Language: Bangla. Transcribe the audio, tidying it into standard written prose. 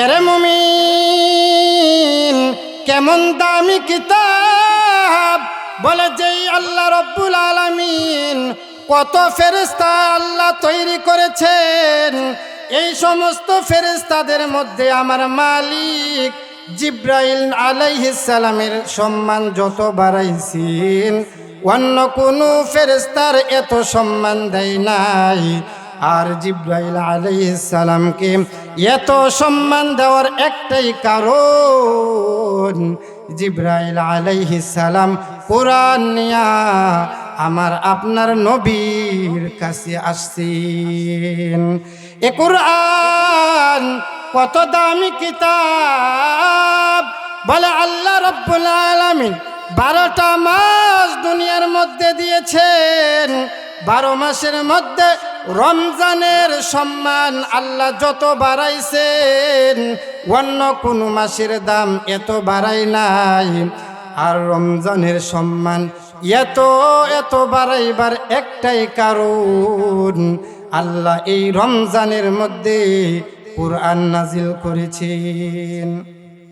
এরে মুমিন, কেমন দামি কিতাব, বলে যেই আল্লাহ রব্বুল আলামিন কত ফেরেশতা আল্লাহ তৈরি করেছেন, এই সমস্ত ফেরেশতাদের মধ্যে আমার মালিক জিব্রাইল আলাইহিস সালামের সম্মান যত বাড়াইছেন, অন্য কোনো ফেরেশতার এত সম্মান দেয় নাই। আর জিব্রাইল আলাইহিস সালামকে এত সম্মান দেওয়ার একটাই কারণ, জিব্রাইল আলাইহিস সালাম কোরআন নিয়া আমার আপনার নবীর কাছে আসছেন। এ কোরআন কত দামি কিতাব, বলে আল্লাহ রাব্বুল আলামিন 12টা মাস দুনিয়ার মধ্যে দিয়েছেন। 12 মাসের মধ্যে রমজানের সম্মান আল্লাহ যত বাড়াইছেন, অন্য কোনো মাসের দাম এত বাড়াই নাই। আর রমজানের সম্মান এত এত বাড়াইবার একটাই কারণ, আল্লাহ এই রমজানের মধ্যে কুরআন নাজিল করেছেন।